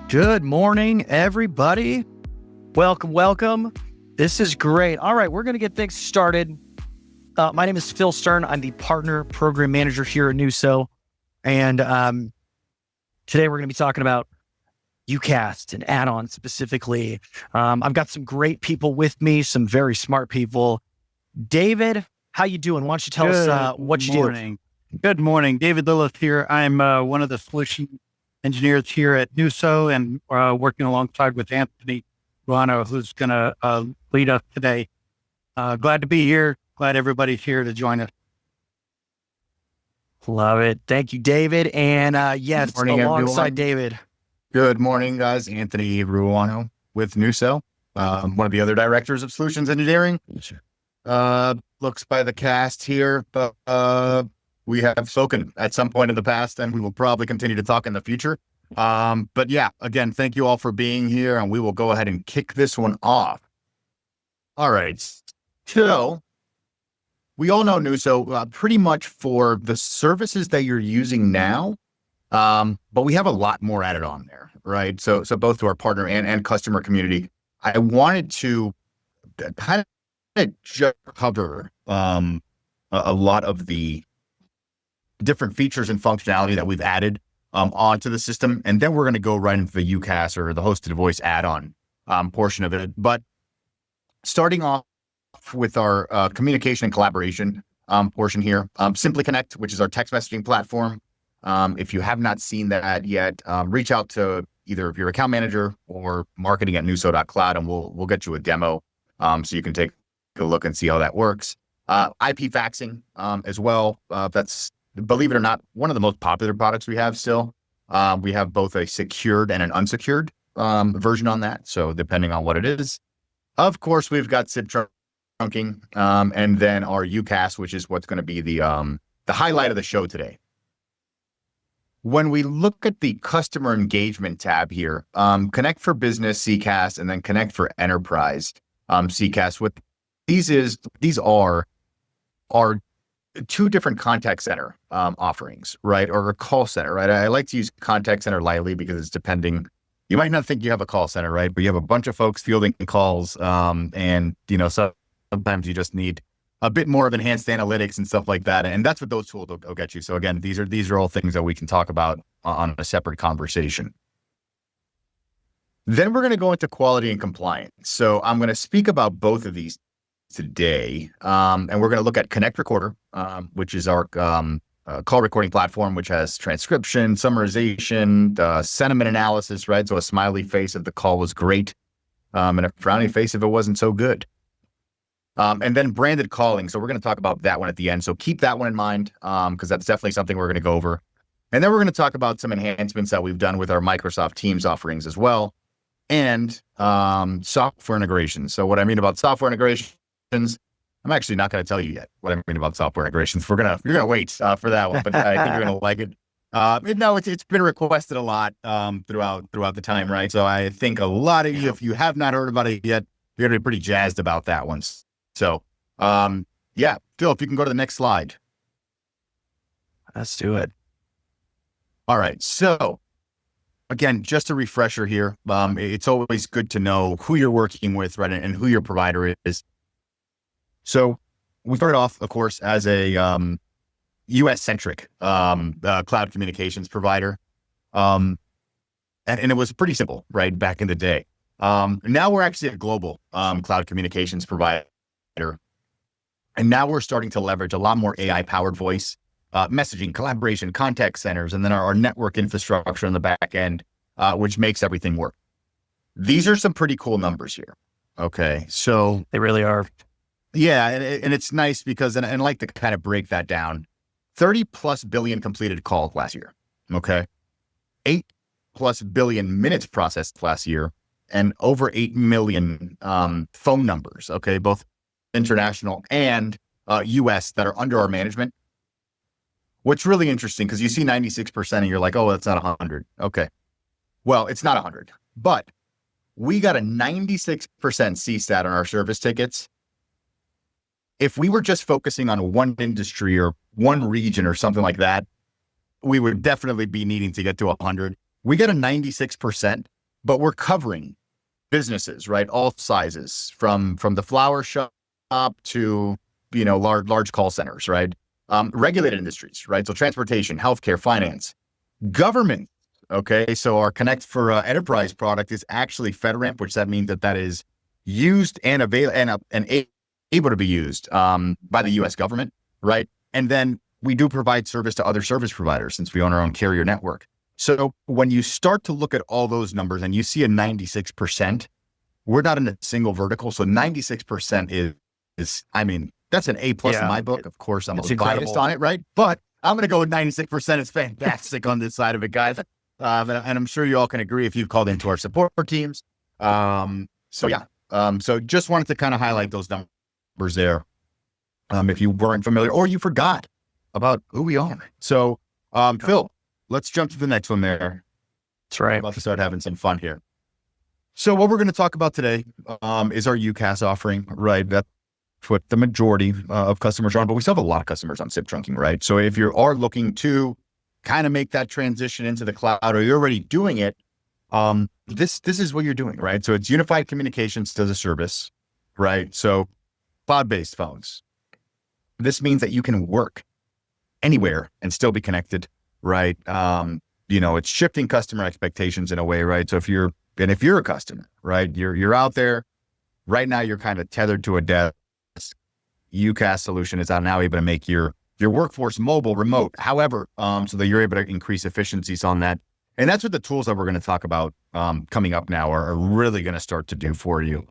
Good morning, everybody. Welcome. This is great. All right, we're going to get things started. My name is Phil Stern. I'm the Partner Program Manager here at NUSO. And today we're going to be talking about UCaaS and add-ons specifically. I've got some great people with me, some very smart people. David, how you doing? Why don't you tell us what you do? Good morning. David Lilith here. I'm one of the solution engineers here at NUSO and working alongside with Anthony Ruano, who's going to lead us today. Glad to be here. Glad everybody's here to join us. Love it. Thank you, David. And yes, morning, alongside everyone. David. Good morning, guys. Anthony Ruano with NUSO, one of the other directors of solutions engineering. Looks by the cast here, but we have spoken at some point in the past, and we will probably continue to talk in the future. But yeah, again, thank you all for being here, and we will go ahead and kick this one off. All right. So we all know NUSO pretty much for the services that you're using now, but we have a lot more added on there, right? So both to our partner and customer community, I wanted to kind of just cover a lot of the different features and functionality that we've added onto the system. And then we're going to go right into the UCaaS or the hosted voice add-on portion of it. But starting off with our communication and collaboration portion here, Simply Connect, which is our text messaging platform. If you have not seen that yet, reach out to either your account manager or marketing at nuso.cloud, and we'll get you a demo so you can take a look and see how that works. IP faxing as well. That's, believe it or not, one of the most popular products we have still. We have both a secured and an unsecured version on that. So depending on what it is. Of course, we've got SIP trunking, and then our UCaaS, which is what's going to be the highlight of the show today. When we look at the customer engagement tab here, Connect for Business CCaaS and then Connect for Enterprise CCaaS. What these are two different contact center offerings, right? Or a call center, right? I like to use contact center lightly because it's depending. You might not think you have a call center, right? But you have a bunch of folks fielding calls, and so sometimes you just need a bit more of enhanced analytics and stuff like that. And that's what those tools will get you. So again, these are all things that we can talk about on a separate conversation. Then we're going to go into quality and compliance. So I'm going to speak about both of these today. And we're going to look at Connect Recorder, which is our call recording platform, which has transcription, summarization, sentiment analysis, right? So a smiley face if the call was great, and a frowny face if it wasn't so good. And then branded calling. So we're going to talk about that one at the end. So keep that one in mind, because that's definitely something we're going to go over. And then we're going to talk about some enhancements that we've done with our Microsoft Teams offerings as well, and software integrations. So what I mean about software integrations, I'm actually not going to tell you yet what I mean about software integrations. You're going to wait for that one, but I think you're going to like it. No, it's been requested a lot throughout the time, right? So I think a lot of you, if you have not heard about it yet, you're going to be pretty jazzed about that one. So, yeah, Phil, if you can go to the next slide. Let's do it. All right. So again, just a refresher here. It's always good to know who you're working with, right? And who your provider is. So we started off, of course, as a US-centric cloud communications provider. And it was pretty simple, right, back in the day. Now we're actually a global cloud communications provider. And now we're starting to leverage a lot more AI-powered voice, messaging, collaboration, contact centers, and then our network infrastructure in the back end, which makes everything work. These are some pretty cool numbers here. Okay, so They really are. yeah, and it's nice because, and I like to kind of break that down. 30 plus billion completed calls last year. Okay, 8 plus billion minutes processed last year, and over 8 million phone numbers. Okay, both international and US that are under our management. What's really interesting, because you see 96% and you're like, oh, that's not 100. Okay. Well, it's not 100, but we got a 96% CSAT on our service tickets. If we were just focusing on one industry or one region or something like that, we would definitely be needing to get to 100. We get a 96%, but we're covering businesses, right? All sizes, from the flower shop to, large call centers, right? Regulated industries, right? So transportation, healthcare, finance, government. Okay. So our Connect for Enterprise product is actually FedRAMP, which that means that is used and able to be used by the U.S. government, right? And then we do provide service to other service providers since we own our own carrier network. So when you start to look at all those numbers and you see a 96%, we're not in a single vertical. So 96% is that's an A+ in my book. Of course, I'm biased on it, right? But I'm going to go with 96%. It's fantastic on this side of it, guys. And I'm sure you all can agree if you've called into our support teams. So just wanted to kind of highlight those numbers there. If you weren't familiar or you forgot about who we are. So, Phil, let's jump to the next one there. That's right. I'm about to start having some fun here. So what we're going to talk about today is our UCaaS offering, right? That's what the majority of customers are on, but we still have a lot of customers on SIP trunking, right? So if you are looking to kind of make that transition into the cloud, or you're already doing it, this is what you're doing, right? So it's unified communications as a service, right? So cloud-based phones. This means that you can work anywhere and still be connected, right? It's shifting customer expectations in a way, right? So if you're a customer, right, you're out there right now, you're kind of tethered to a desk. UCaaS solution is now able to make your workforce mobile, remote, however, so that you're able to increase efficiencies on that. And that's what the tools that we're going to talk about coming up now are really going to start to do for you.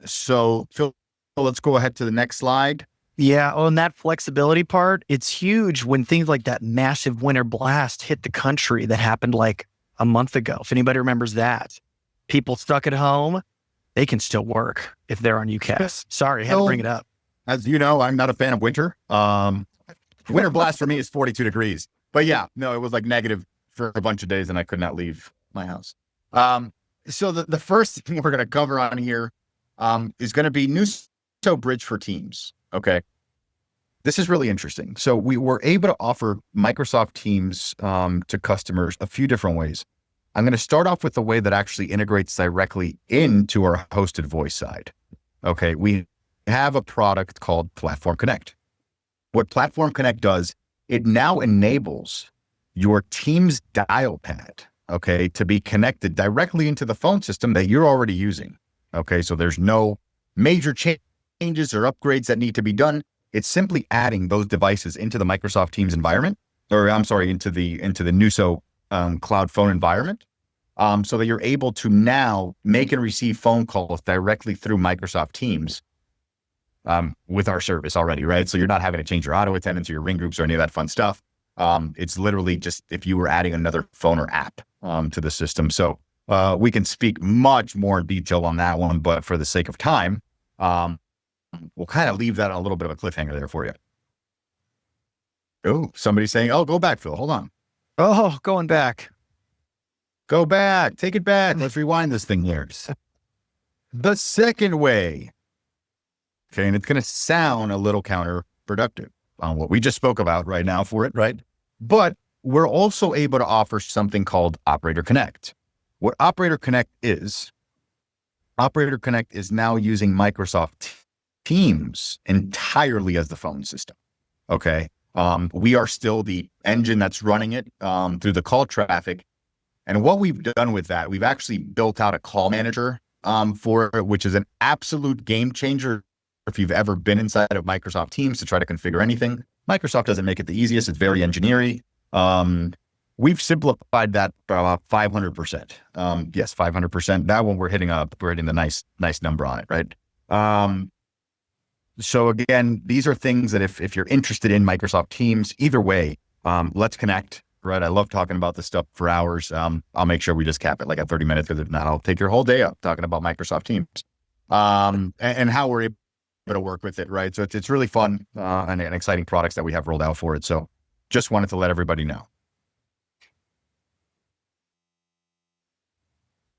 So Phil, let's go ahead to the next slide. Yeah, on that flexibility part, it's huge when things like that massive winter blast hit the country that happened like a month ago. If anybody remembers that, people stuck at home, they can still work if they're on UCaaS. Sorry, I had to bring it up. As you know, I'm not a fan of winter. Winter blast for me is 42 degrees. But yeah, no, it was like negative for a bunch of days and I could not leave my house. So the first thing we're going to cover on here is going to be NUSO Bridge for Teams. Okay. This is really interesting. So we were able to offer Microsoft Teams to customers a few different ways. I'm going to start off with the way that actually integrates directly into our hosted voice side. Okay. We have a product called Platform Connect. What Platform Connect does, it now enables your Teams dial pad, okay, to be connected directly into the phone system that you're already using. Okay. So there's no major changes or upgrades that need to be done. It's simply adding those devices into the Microsoft Teams environment, into the NUSO cloud phone environment, so that you're able to now make and receive phone calls directly through Microsoft Teams with our service already, right? So you're not having to change your auto attendance or your ring groups or any of that fun stuff. It's literally just if you were adding another phone or app to the system. So we can speak much more in detail on that one, but for the sake of time, we'll kind of leave that on a little bit of a cliffhanger there for you. Oh, somebody's saying, "Oh, go back, Phil. Hold on." Oh, going back. Go back. Take it back. Let's rewind this thing here. The second way. Okay, and it's going to sound a little counterproductive on what we just spoke about right now for it, right? But we're also able to offer something called Operator Connect. What Operator Connect is now using Microsoft Teams entirely as the phone system. Okay. We are still the engine that's running it through the call traffic. And what we've done with that, we've actually built out a call manager for it, which is an absolute game changer. If you've ever been inside of Microsoft Teams to try to configure anything, Microsoft doesn't make it the easiest. It's very engineering. We've simplified that by about 500%. Yes, 500%. That one we're hitting the nice number on it, right? So again, these are things that if you're interested in Microsoft Teams, either way, let's connect, right? I love talking about this stuff for hours. I'll make sure we just cap it like at 30 minutes, because if not, I'll take your whole day up talking about Microsoft Teams and how we're able to work with it, right? So it's really fun and exciting products that we have rolled out for it. So just wanted to let everybody know.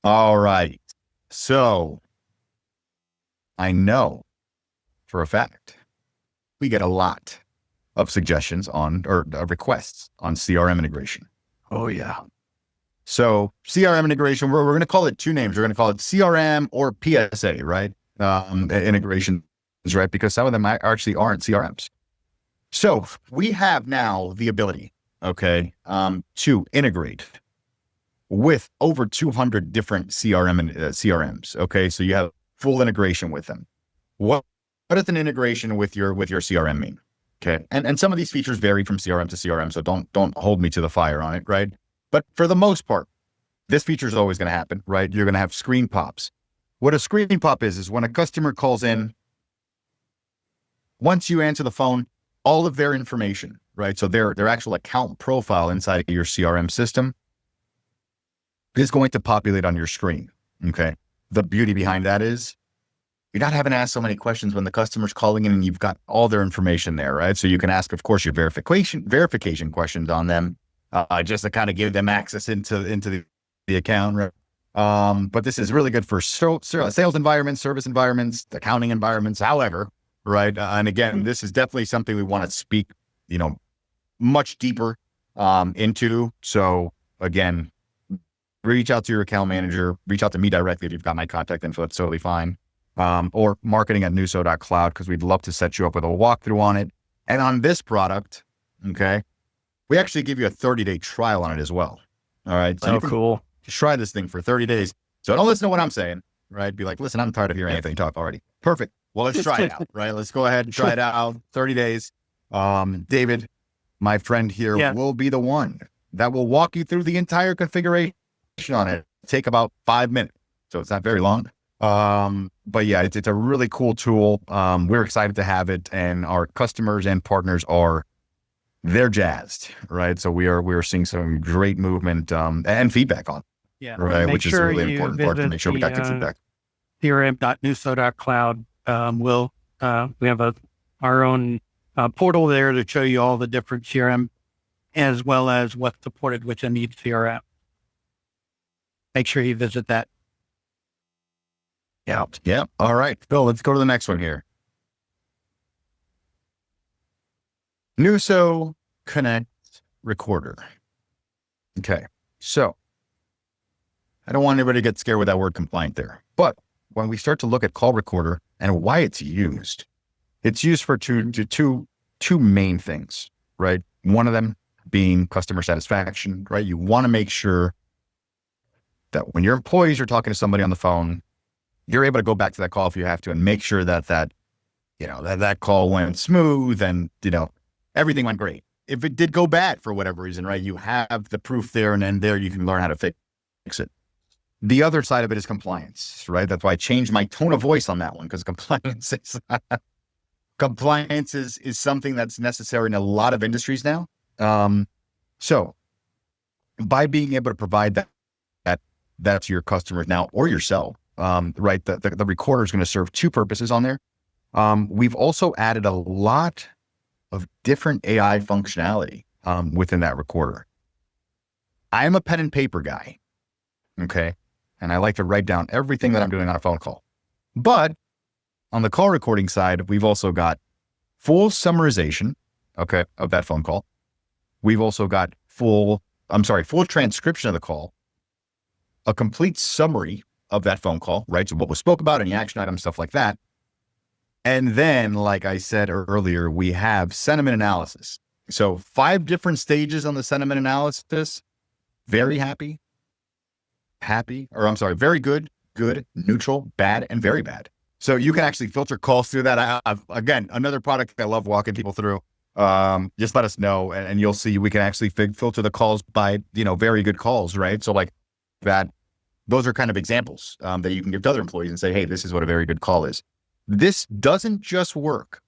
All right. So I know for a fact we get a lot of suggestions on or requests on CRM integration. Oh yeah. So CRM integration, we're going to call it two names. We're going to call it CRM or PSA, right? Integrations, right? Because some of them actually aren't CRMs. So we have now the ability, okay, to integrate with over 200 different CRMs. Okay, so you have full integration with them. What does an integration with your CRM mean? Okay, and some of these features vary from CRM to CRM, so don't hold me to the fire on it, right? But for the most part, this feature is always going to happen, right? You're going to have screen pops. What a screen pop is when a customer calls in. Once you answer the phone, all of their information, right? So their actual account profile inside of your CRM system is going to populate on your screen. Okay. The beauty behind that is you're not having to ask so many questions when the customer's calling in and you've got all their information there, right? So you can ask, of course, your verification questions on them, just to kind of give them access into the account, right? But this is really good for sales environments, service environments, accounting environments, however, right? And again, this is definitely something we want to speak, much deeper into. So again, reach out to your account manager, reach out to me directly if you've got my contact info. It's totally fine. Or marketing@nuso.cloud, because we'd love to set you up with a walkthrough on it. And on this product, okay, we actually give you a 30-day trial on it as well. All right. So cool. Just try this thing for 30 days. So don't listen to what I'm saying, right? Be like, listen, I'm tired of hearing anything talk already. Perfect. Well, let's try it out, right? Let's go ahead and try it out. 30 days. David, my friend here, will be the one that will walk you through the entire configuration on it. Take about 5 minutes. So it's not very long. But yeah, it's a really cool tool. We're excited to have it, and our customers and partners they're jazzed, right? So we're seeing some great movement, and feedback on, right? Which is a really important part to make sure we got good feedback. crm.nuso.cloud. We have our own portal there to show you all the different CRM as well as what's supported within each CRM. Make sure you visit that. Yeah. All right, Phil, let's go to the next one here. NUSO Connect Recorder. Okay. So I don't want anybody to get scared with that word compliant there, but when we start to look at call recorder and why it's used for two main things, right? One of them being customer satisfaction, right? You want to make sure that when your employees are talking to somebody on the phone, you're able to go back to that call if you have to and make sure that call went smooth and, everything went great. If it did go bad for whatever reason, right, you have the proof there, and then there you can learn how to fix it. The other side of it is compliance, right? That's why I changed my tone of voice on that one, because compliance is something that's necessary in a lot of industries now. So by being able to provide that to your customers now or yourself, right, the recorder is going to serve two purposes on there. We've also added a lot of different AI functionality within that recorder. I am a pen and paper guy, okay? And I like to write down everything that I'm doing on a phone call. But on the call recording side, we've also got full summarization, okay, of that phone call. We've also got full transcription of the call, a complete summary of that phone call, right? So what was spoke about, any action items, stuff like that. And then, like I said earlier, we have sentiment analysis. So 5 different stages on the sentiment analysis: very happy, very good, neutral, bad, and very bad. So you can actually filter calls through that. Again, another product I love walking people through. Just let us know, and you'll see we can actually filter the calls by, very good calls, right? So like that, those are kind of examples that you can give to other employees and say, hey, this is what a very good call is. This doesn't just work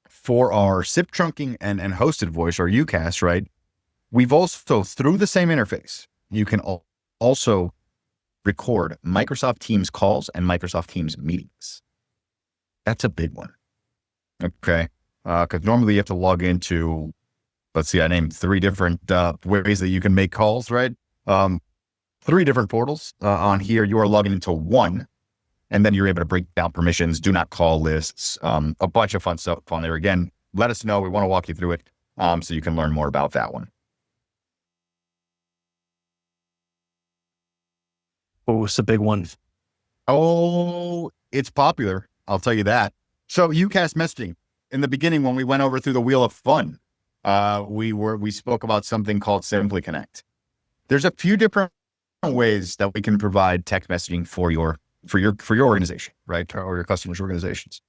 for our SIP trunking and hosted voice, or UCaaS, right? We've also, through the same interface, you can also record Microsoft Teams calls and Microsoft Teams meetings. That's a big one. Okay. Because normally you have to log into, let's see, I named 3 different ways that you can make calls, right? 3 different portals. On here, you are logging into one, and then you're able to break down permissions, do not call lists, a bunch of fun stuff on there. Again, let us know. We want to walk you through it so you can learn more about that one. Oh, it's a big one. Oh, it's popular. I'll tell you that. So UCaaS messaging. In the beginning, when we went over through the wheel of fun, we spoke about something called Simply Connect. There's a few different ways that we can provide text messaging for your organization, right? Or your customers' organizations.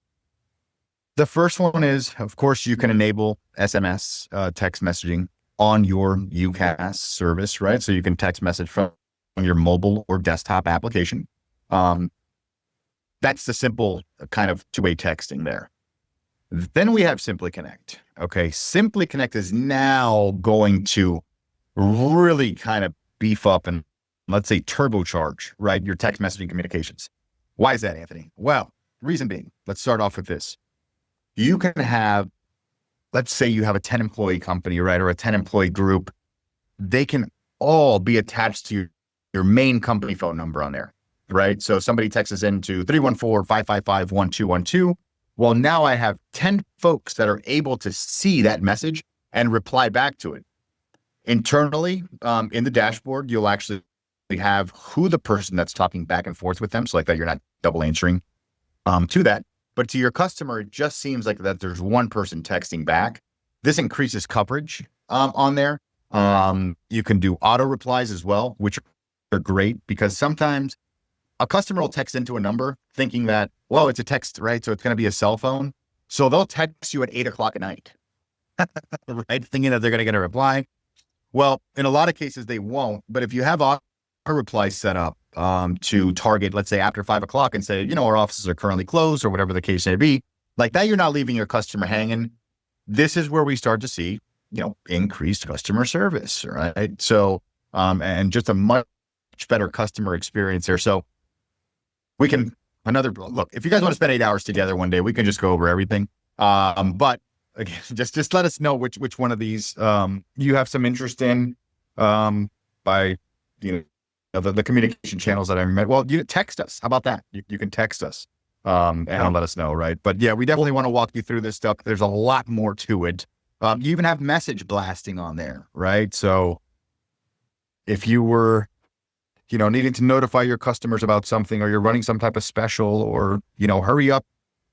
The first one is, of course, you can enable SMS text messaging on your UCaaS service, right? So you can text message from your mobile or desktop application. That's the simple kind of two-way texting there. Then we have Simply Connect. Okay, Simply Connect is now going to really kind of beef up and, let's say, turbocharge, right, your text messaging communications. Why is that, Anthony? Well, reason being, let's start off with this. You can have, let's say you have a 10-employee company, right, or a 10-employee group. They can all be attached to your main company phone number on there, right? So somebody texts us into 314-555-1212. Well, now I have 10 folks that are able to see that message and reply back to it. Internally, in the dashboard, you'll actually have who the person that's talking back and forth with them. So like that, you're not double answering to that. But to your customer, it just seems like that there's one person texting back. This increases coverage on there. You can do auto replies as well, which are great because sometimes a customer will text into a number thinking that, well, it's a text, right? So it's going to be a cell phone. So they'll text you at 8:00 at night, right? Thinking that they're going to get a reply. Well, in a lot of cases, they won't. But if you have auto replies set up to target, let's say after 5:00 and say, our offices are currently closed or whatever the case may be, like that, you're not leaving your customer hanging. This is where we start to see, increased customer service, right? So, and just a much better customer experience there. So we can, look, if you guys want to spend 8 hours together one day, we can just go over everything. But again, just let us know which one of these you have some interest in by, the communication channels that I met. Well, you text us. How about that? You can text us and let us know, right? But yeah, we definitely want to walk you through this stuff. There's a lot more to it. You even have message blasting on there, right? So if you were needing to notify your customers about something, or you're running some type of special, or, hurry up,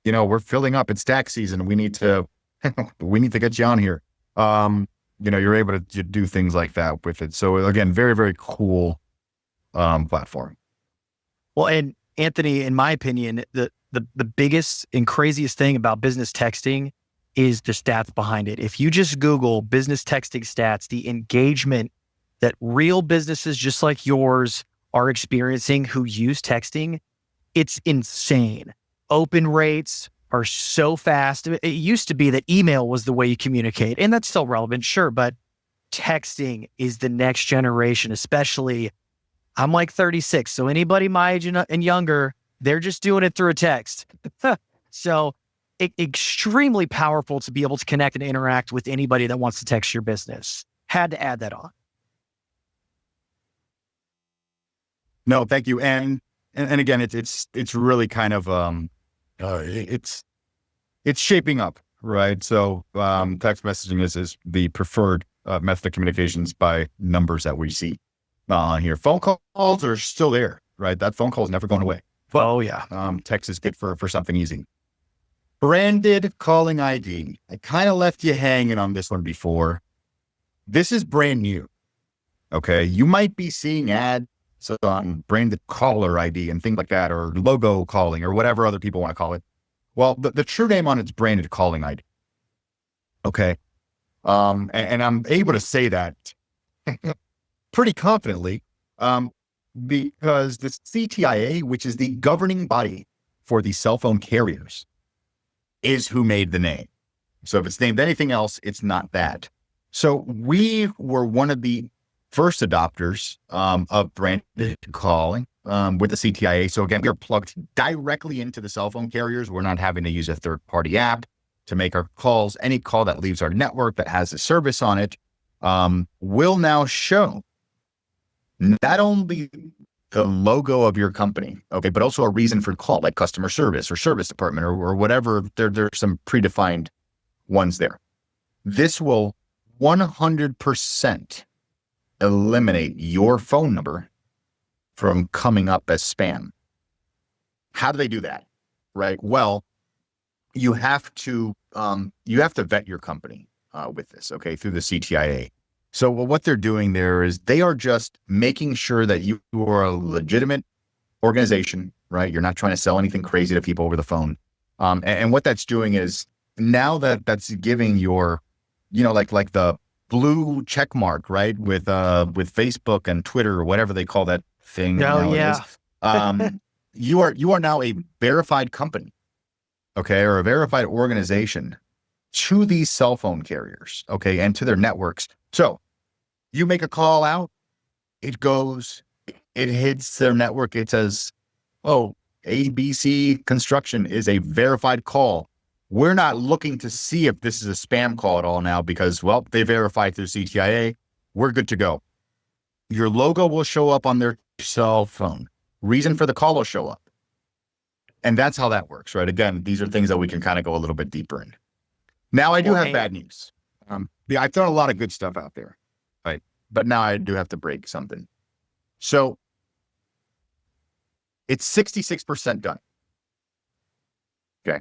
we're filling up, it's tax season, we need to get you on here. You're able to do things like that with it. So again, very, very cool platform. Well, and Anthony, in my opinion, the biggest and craziest thing about business texting is the stats behind it. If you just Google business texting stats, the engagement that real businesses just like yours are experiencing who use texting, it's insane. Open rates are so fast. It used to be that email was the way you communicate, and that's still relevant, sure, but texting is the next generation, especially I'm like 36. So anybody my age and younger, they're just doing it through a text. So extremely powerful to be able to connect and interact with anybody that wants to text your business. Had to add that on. No, thank you. And again, it's really kind of, it's shaping up, right? So, text messaging is the preferred method of communications by numbers that we see here. Phone calls are still there, right? That phone call is never going away. But, oh yeah. Text is good for something easy. Branded calling ID. I kind of left you hanging on this one before. This is brand new. Okay. You might be seeing ads on branded caller ID and things like that, or logo calling, or whatever other people want to call it. Well, the true name on it's branded calling ID. Okay. And I'm able to say that pretty confidently because the CTIA, which is the governing body for the cell phone carriers, is who made the name. So if it's named anything else, it's not that. So we were one of the first adopters of branded calling with the CTIA. So again, we're plugged directly into the cell phone carriers. We're not having to use a third-party app to make our calls. Any call that leaves our network that has a service on it will now show not only the logo of your company, okay, but also a reason for call, like customer service or service department or whatever. There's some predefined ones there. This will 100% eliminate your phone number from coming up as spam. How do they do that? Right. Well, you have to vet your company with this, okay, through the CTIA. So what they're doing there is they are just making sure that you are a legitimate organization, right? You're not trying to sell anything crazy to people over the phone. And what that's doing is now that's giving your, like the blue check mark, right? With Facebook and Twitter or whatever they call that thing nowadays. Yeah. You are now a verified company, okay, or a verified organization to these cell phone carriers, okay, and to their networks. So you make a call out, it hits their network. It says, oh, ABC Construction is a verified call. We're not looking to see if this is a spam call at all now because, well, they verified through CTIA. We're good to go. Your logo will show up on their cell phone. Reason for the call will show up. And that's how that works, right? Again, these are things that we can kind of go a little bit deeper in. Now, I do have bad news. I've thrown a lot of good stuff out there, right? But now I do have to break something. So it's 66% done. Okay.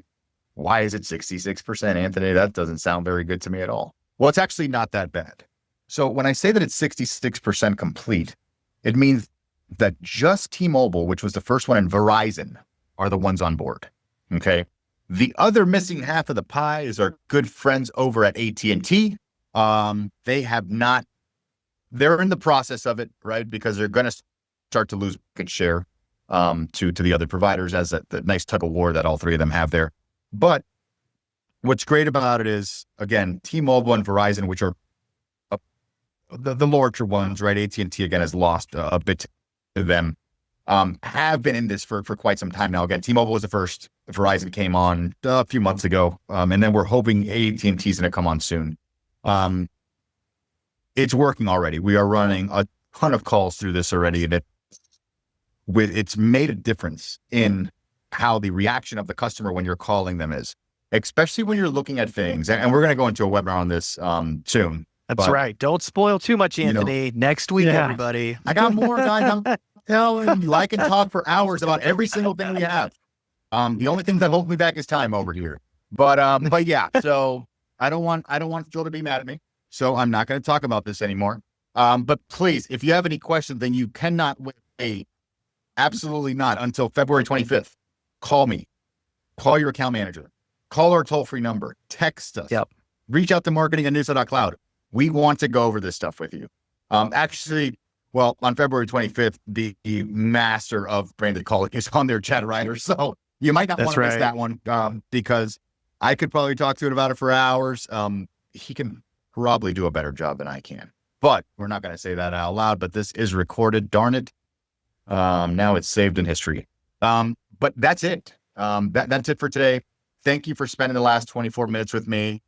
Why is it 66%, Anthony? That doesn't sound very good to me at all. Well, it's actually not that bad. So when I say that it's 66% complete, it means that just T-Mobile, which was the first one, and Verizon are the ones on board. Okay. The other missing half of the pie is our good friends over at AT&T. They have not, they're in the process of it, right? Because they're going to start to lose market share to the other providers as the nice tug of war that all three of them have there. But what's great about it is, again, T-Mobile and Verizon, which are the larger ones, right? AT&T, again, has lost a bit to them, have been in this for quite some time now. Again, T-Mobile was the first. Verizon came on a few months ago. And then we're hoping AT&T is going to come on soon. It's working already. We are running a ton of calls through this already. And it's made a difference in how the reaction of the customer when you're calling them is, especially when you're looking at things. And we're going to go into a webinar on this soon. That's right. Don't spoil too much, Anthony. Next week, everybody. I got more, guys. I'm telling you, I can talk for hours about every single thing we have. The only thing that holds me back is time over here. But yeah, so I don't want Phil to be mad at me. So I'm not going to talk about this anymore. But please, if you have any questions, then you cannot wait. Absolutely not until February 25th. Call me. Call your account manager. Call our toll-free number. Text us. Yep. Reach out to marketing@nuso.cloud. We want to go over this stuff with you. Actually, well, on February 25th, the master of branded calling is on their chat writer. So you might not want to miss that one because I could probably talk to it about it for hours. He can probably do a better job than I can, but we're not going to say that out loud. But this is recorded. Darn it. Now it's saved in history. But that's it. That's it for today. Thank you for spending the last 24 minutes with me.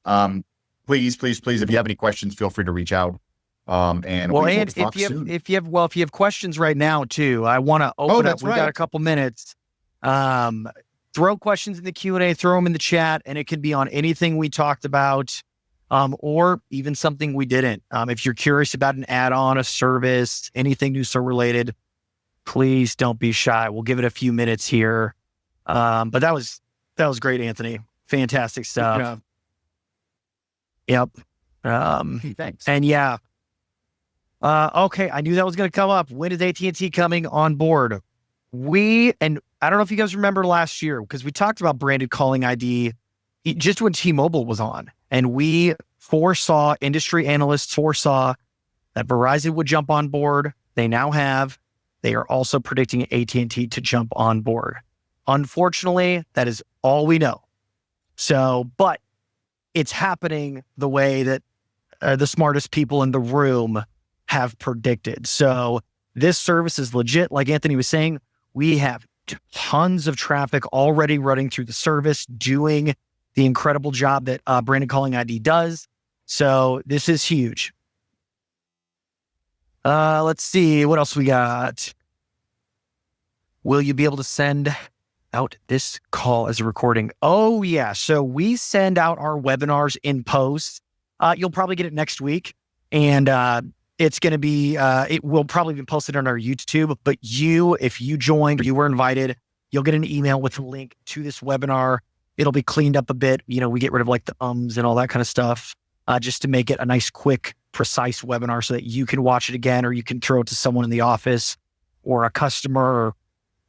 Please, if you have any questions, feel free to reach out. And if you have questions right now too, I want to open up. We've got a couple minutes. Throw questions in the Q&A, throw them in the chat, and it can be on anything we talked about, or even something we didn't. If you're curious about an add-on, a service, anything NUSO related, please don't be shy. We'll give it a few minutes here. But that was great, Anthony. Fantastic stuff. Yep. Thanks. And yeah. Okay. I knew that was going to come up. When is AT&T coming on board? And I don't know if you guys remember last year, because we talked about branded calling ID just when T-Mobile was on, and industry analysts foresaw that Verizon would jump on board. They now have. They are also predicting AT&T to jump on board. Unfortunately, that is all we know. So, but it's happening the way that the smartest people in the room have predicted. So this service is legit. Like Anthony was saying, we have tons of traffic already running through the service, doing the incredible job that branded calling ID does. So this is huge. Let's see what else we got. Will you be able to send out this call as a recording? Oh yeah. So we send out our webinars in post. You'll probably get it next week. And It's going to be, it will probably be posted on our YouTube, but if you joined, you were invited, you'll get an email with a link to this webinar. It'll be cleaned up a bit. We get rid of like the ums and all that kind of stuff, just to make it a nice, quick, precise webinar so that you can watch it again, or you can throw it to someone in the office or a customer, or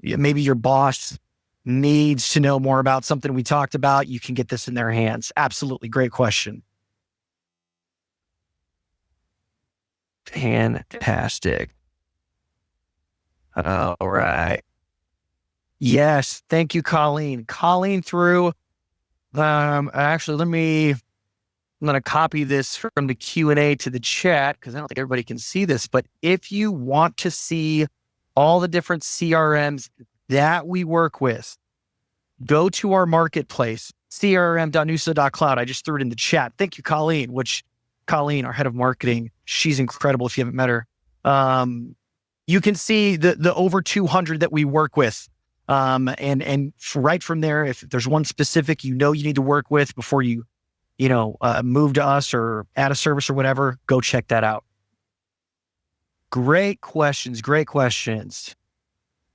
maybe your boss needs to know more about something we talked about. You can get this in their hands. Absolutely. Great question. Fantastic. All right. Yes. Thank you, Colleen. Colleen through, actually, I'm going to copy this from the Q&A to the chat because I don't think everybody can see this, but if you want to see all the different CRMs that we work with, go to our marketplace, crm.nuso.cloud. I just threw it in the chat. Thank you, Colleen, Colleen, our head of marketing, she's incredible if you haven't met her. You can see the over 200 that we work with. And right from there, if there's one specific you need to work with before you move to us or add a service or whatever, go check that out. Great questions.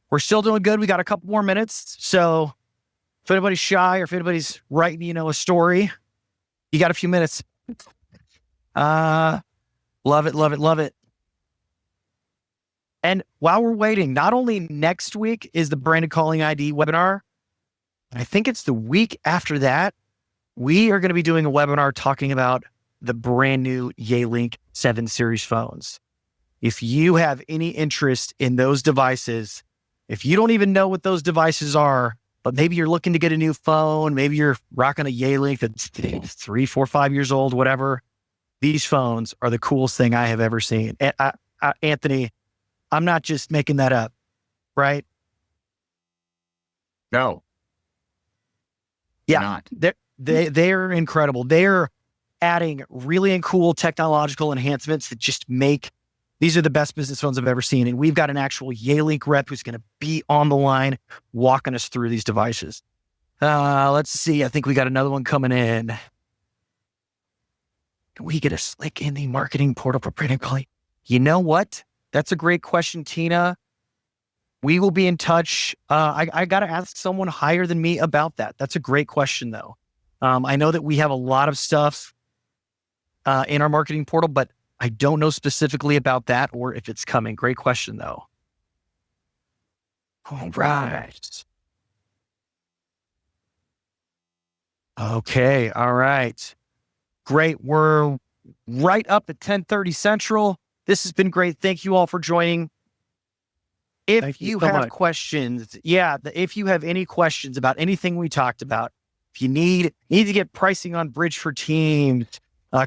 We're still doing good. We got a couple more minutes. So if anybody's shy or if anybody's writing, a story, you got a few minutes. Love it. And while we're waiting, not only next week is the branded calling ID webinar, I think it's the week after that, we are going to be doing a webinar talking about the brand new Yealink 7 series phones. If you have any interest in those devices, if you don't even know what those devices are, but maybe you're looking to get a new phone, maybe you're rocking a Yealink that's 3, 4, 5 years old, whatever, these phones are the coolest thing I have ever seen. And Anthony, I'm not just making that up, right? No. Yeah, they're incredible. They're adding really cool technological enhancements that just these are the best business phones I've ever seen. And we've got an actual Yealink rep who's going to be on the line walking us through these devices. Let's see. I think we got another one coming in. Can we get a slick in the marketing portal for branded calling? You know what? That's a great question, Tina. We will be in touch. I got to ask someone higher than me about that. That's a great question, though. I know that we have a lot of stuff in our marketing portal, but I don't know specifically about that or if it's coming. Great question, though. All right. Okay. All right. Great. We're right up at 10:30 Central. This has been great. Thank you all for joining. If you have questions, if you have any questions about anything we talked about, if you need to get pricing on Bridge for Teams,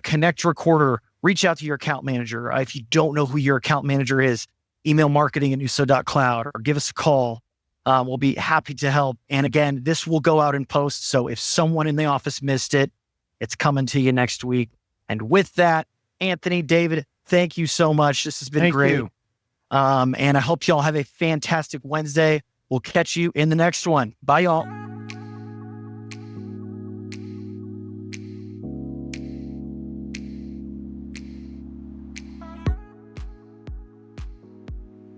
Connect Recorder, reach out to your account manager. If you don't know who your account manager is, email marketing@nuso.cloud or give us a call. We'll be happy to help. And again, this will go out in post. So if someone in the office missed it, it's coming to you next week. And with that, Anthony, David, thank you so much. This has been great. And I hope y'all have a fantastic Wednesday. We'll catch you in the next one. Bye, y'all.